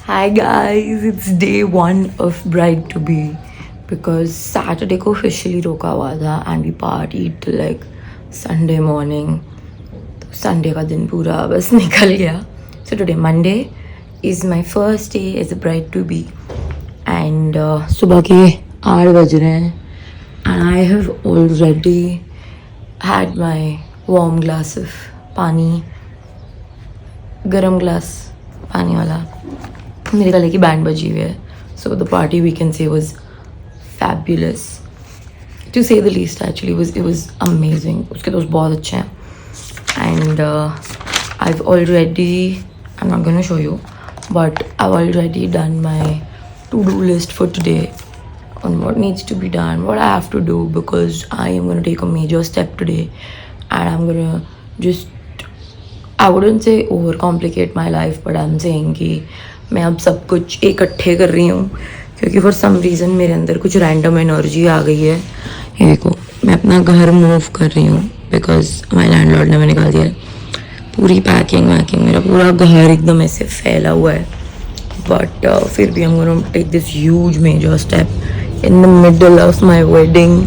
Hi guys, it's day one of Bride to Be because Saturday को officially रोका हुआ था and we partied till like Sunday morning. तो Sunday का दिन पूरा बस निकल गया. So today Monday is my first day as a bride to be and सुबह के 8 बज रहे हैं and I have already had my warm glass of पानी, गरम ग्लास पानी वाला. मेरे गले की बैंड बजी हुई है. So the party we can say was fabulous to say the least. Actually it was amazing. उसके दोस्त बहुत अच्छे हैं and I have already, I am not gonna show you, but I have already done my to do list for today on what needs to be done, what I have to do, because I am going to take a major step today and I'm going to just, I wouldn't say overcomplicate my life, but I'm saying कि मैं अब सब कुछ इकट्ठे कर रही हूँ क्योंकि फॉर सम रीज़न मेरे अंदर कुछ रैंडम एनर्जी आ गई है. ये देखो, मैं अपना घर मूव कर रही हूँ बिकॉज हमारे लैंडलॉर्ड ने मैंने निकाल दिया है. पूरी पैकिंग मेरा पूरा घर एकदम ऐसे फैला हुआ है. बट फिर भी I'm gonna take this huge major step in the middle of my wedding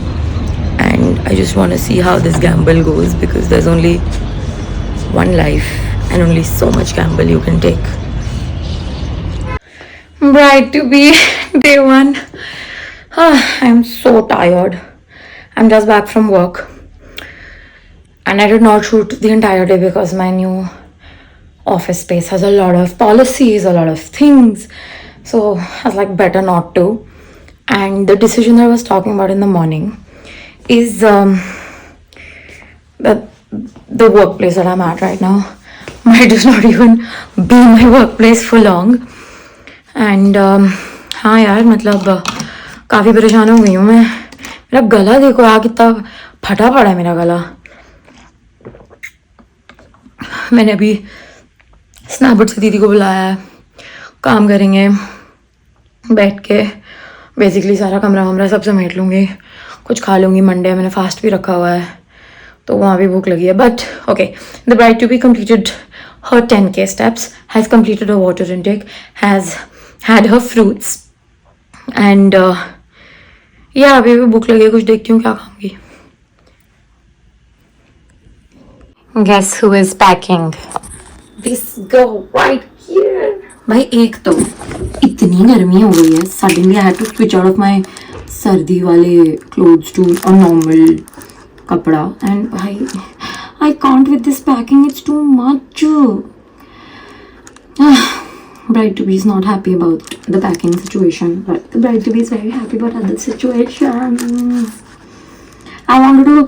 and I just want to see how this gamble goes because there's only one life and only so much gamble you can take. Bride to be day one. I'm so tired. I'm just back from work and I did not shoot the entire day because my new office space has a lot of policies, a lot of things, so I was like better not to. And the decision I was talking about in the morning is the workplace that I'm at right now might just not even be my workplace for long. And हाँ यार, मतलब काफ़ी परेशान हो गई हूँ मैं. मेरा गला देखो यार, कितना फटा पड़ा है मेरा गला. मैंने अभी स्नैपचैट से दीदी को बुलाया है. काम करेंगे बैठ के. बेसिकली सारा कमरा वमरा सब समेट लूँगी, कुछ खा लूँगी. मंडे मैंने फास्ट भी रखा हुआ है तो वहाँ भी भूख लगी है. But okay, the bride to be completed her 10K steps, has completed her water intake, has had her fruits and yeah, अभी भी भूख लगी है. कुछ देखती हूँ क्या खाऊंगी. Guess who is packing? This girl right here. भाई एक तो इतनी गर्मी हो गई है, suddenly I had to switch out of my सर्दी वाले clothes to a normal कपड़ा and भाई I can't with this packing, it's too much. Bride to be is not happy about the packing situation, but the bride to be is very happy about other situations. I wanted to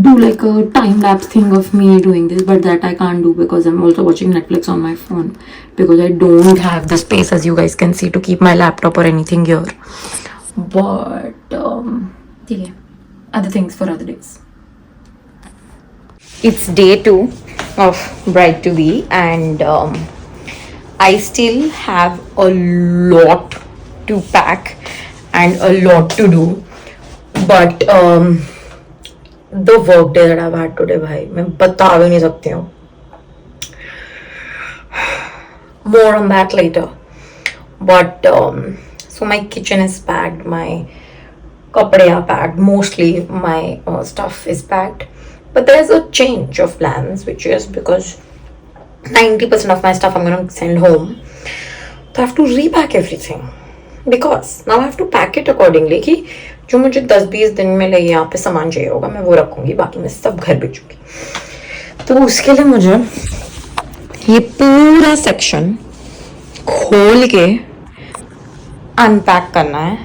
do like a time lapse thing of me doing this, but that I can't do because I'm also watching Netflix on my phone because I don't have the space, as you guys can see, to keep my laptop or anything here. But okay, other things for other days. It's day 2 of bride to be and I still have a lot to pack and a lot to do, but the work day that I've had today, भाई मैं बता भी नहीं सकती हूँ. More on that later. But so my kitchen is packed, my kapde are packed, mostly my stuff is packed. But there's a change of plans, which is because 90% of my stuff I'm going to send home. So I have to repack everything because now I have to pack it accordingly कि जो मुझे 10-20 दिन में लगे यहाँ पे सामान चाहिए होगा मैं वो रखूँगी, बाकी मैं सब घर भेजूँगी. तो उसके लिए मुझे ये पूरा सेक्शन खोल के अनपैक करना है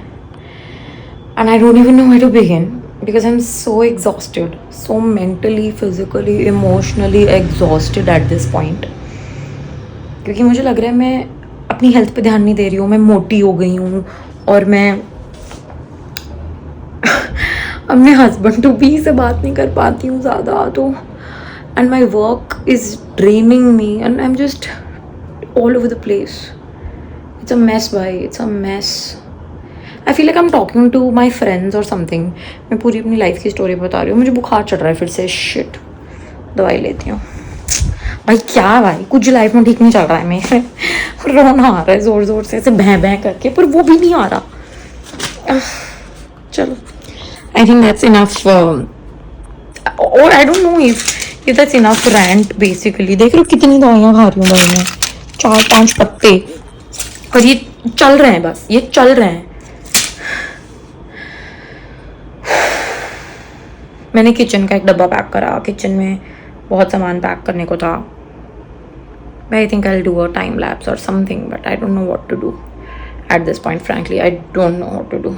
and I don't even know where to begin because I'm so exhausted, so mentally, physically, emotionally exhausted at this point. क्योंकि मुझे लग रहा है मैं अपनी हेल्थ पे ध्यान नहीं दे रही हूँ. मैं मोटी हो गई हूँ और मैं अपने हस्बैंड टू बी से बात नहीं कर पाती हूँ ज़्यादा. तो and my work is draining me and I am just all over the place. It's a mess भाई, it's a mess. I feel like I am talking to my friends और समथिंग. मैं पूरी अपनी लाइफ की story बता रही हूँ. मुझे बुखार चढ़ रहा है फिर से. शिट, दवाई लेती हूँ. भाई क्या भाई, कुछ लाइफ में ठीक नहीं चल रहा है मेरे। रोना आ रहा है जोर जोर से ऐसे भैं भैं करके, पर वो भी नहीं आ रहा। चलो, आई थिंक दैट्स इनफ, और आई don't know if that's enough rent basically. देख रहे हो कितनी दवाइयाँ खा रही हूँ भाई मैं, 4-5 पत्ते, और ये चल रहे हैं, बस ये चल रहे हैं। मैंने किचन का एक डब्बा पैक करा, किचन में बहुत सामान पैक करने को था। I think I will do a time lapse और something, but I don't know what to do at this point. Frankly I don't know what to do.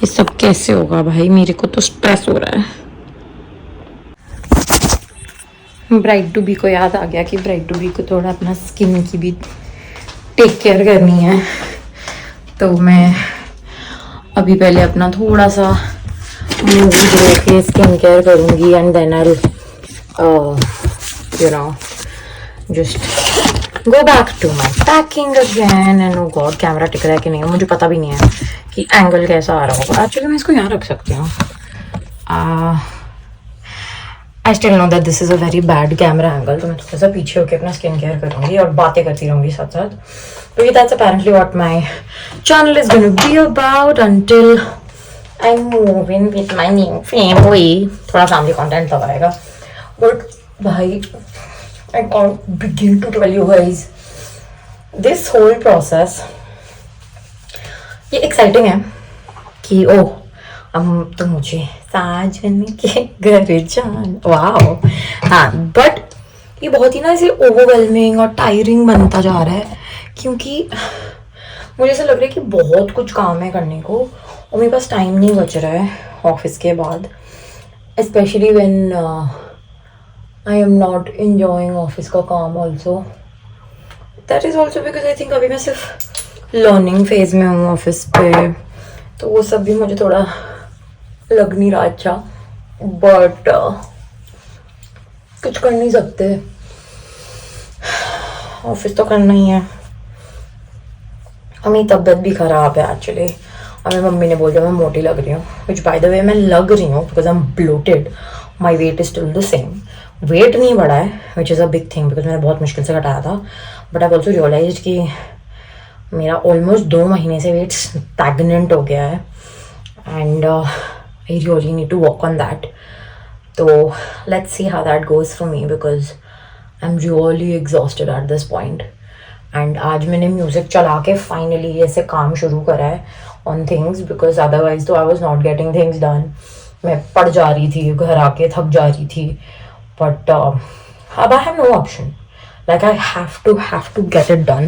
ये सब कैसे होगा भाई, मेरे को तो स्ट्रेस हो रहा है। ब्राइड टू बी को याद आ गया कि ब्राइड टू बी को थोड़ा अपना स्किन की भी टेक केयर करनी है, तो मैं अभी पहले अपना थोड़ा सा मुंह धो के स्किन केयर करूँगी, and then I you know just go back to my packing again. And oh God, camera टिक रहा है कि नहीं मुझे पता भी नहीं है कि एंगल कैसा आ रहा होगा। एक्चुअली मैं इसको यहाँ रख सकती हूँ। I still know that this is a very bad camera angle, तो मैं थोड़ा सा पीछे होकर अपना स्किन केयर करूँगी और बातें करती रहूँगी साथ साथ, क्योंकि that's apparently what my channel is gonna be about until I move in with my new family. थोड़ा फैमिली कंटेंट तो आएगा, बट भाई I can't begin to tell you guys this whole process. ये एक्साइटिंग है कि ओह अब तो मुझे साजन के घर जान, वाओ। हाँ, बट ये बहुत ही ना ऐसे ओवरवेलमिंग और टायरिंग बनता जा रहा है, क्योंकि मुझे ऐसा लग रहा है कि बहुत कुछ काम है करने को और मेरे पास टाइम नहीं बच रहा है ऑफिस के बाद, specially when I am not enjoying office का काम also. That is also because I think अभी मैं सिर्फ लर्निंग फेज में हूँ ऑफिस पे, तो वो सब भी मुझे थोड़ा लग नहीं रहा अच्छा, बट कुछ कर नहीं सकते, ऑफिस तो करना ही है। और मेरी तबीयत भी ख़राब है एक्चुअली, और मेरी मम्मी ने बोल दिया मैं मोटी लग रही हूँ, विच बाय द वे मैं लग रही हूँ because I am bloated, my weight is still the same. Weight नहीं बढ़ा है which is a big thing because मैंने बहुत मुश्किल से घटाया था, बट आई ऑल्सो रियलाइज कि मेरा ऑलमोस्ट 2 महीने से वेट स्टैग्नेंट हो गया है, and I really need to work on that. So let's see how that goes for me because I'm really exhausted at this point. And आज मैंने music चला के फाइनली ऐसे काम शुरू करा है on things because otherwise तो I was not getting things done. मैं पड़ जा रही थी, घर आके थक जा रही थी, but अब I have no option. Like I have to get it done.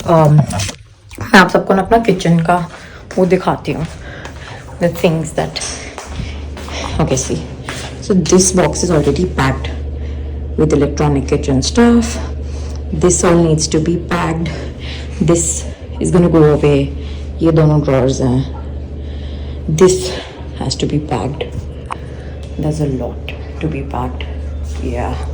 मैं आप सबको ना अपना किचन का वो दिखाती हूँ, the things that okay, see, so this box is already packed with electronic kitchen stuff. This all needs to be packed. This is gonna go away. ये दोनों drawers हैं. This has to be packed. There's a lot to be packed. Yeah.